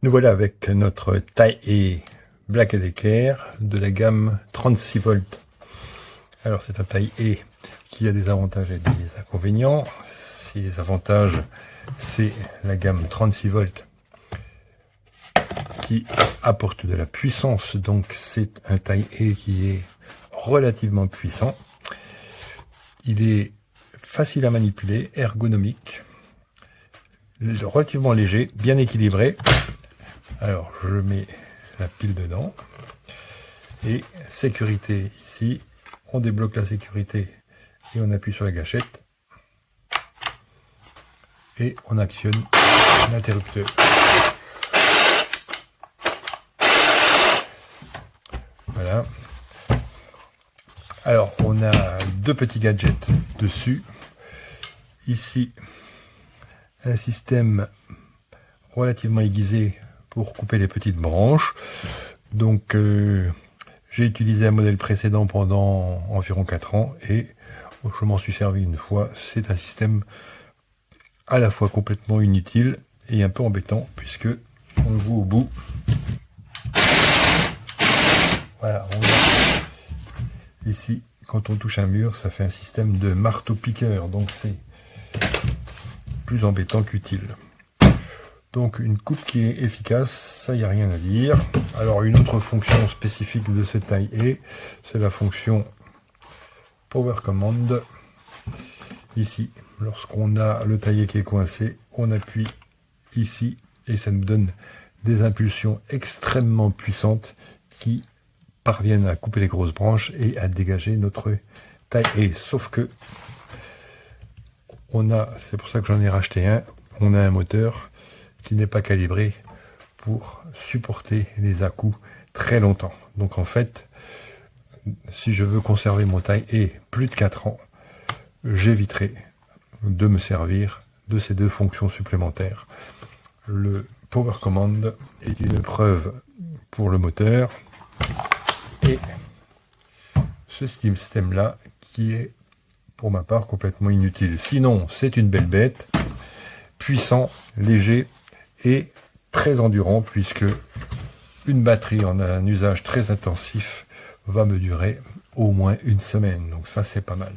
Nous voilà avec notre taille Black & Decker de la gamme 36 volts. Alors c'est un taille E qui a des avantages et des inconvénients. Les avantages, c'est la gamme 36 volts qui apporte de la puissance, donc c'est un taille E qui est relativement puissant. Il est facile à manipuler, ergonomique, relativement léger, bien équilibré. Alors je mets la pile dedans et sécurité ici, on débloque la sécurité et on appuie sur la gâchette et on actionne l'interrupteur. Voilà. Alors on a deux petits gadgets dessus. Ici un système relativement aiguisé pour couper les petites branches. Donc j'ai utilisé un modèle précédent pendant environ 4 ans et je m'en suis servi une fois. C'est un système à la fois complètement inutile et un peu embêtant puisque on le voit au bout. Voilà, on a ici quand on touche un mur, ça fait un système de marteau-piqueur, donc c'est plus embêtant qu'utile. Donc une coupe qui est efficace, ça y a rien à dire. Alors une autre fonction spécifique de ce taille E, c'est la fonction Power Command. Ici, lorsqu'on a le taillé qui est coincé, on appuie ici et ça nous donne des impulsions extrêmement puissantes qui parviennent à couper les grosses branches et à dégager notre taille E. Sauf que c'est pour ça que j'en ai racheté un, on a un moteur qui n'est pas calibré pour supporter les à-coups très longtemps. Donc en fait, si je veux conserver mon taille E plus de 4 ans, j'éviterai de me servir de ces deux fonctions supplémentaires. Le Power Command est une preuve pour le moteur et ce système là qui est pour ma part complètement inutile. Sinon c'est une belle bête, puissant, léger et très endurant puisque une batterie en un usage très intensif va me durer au moins une semaine. Donc ça c'est pas mal.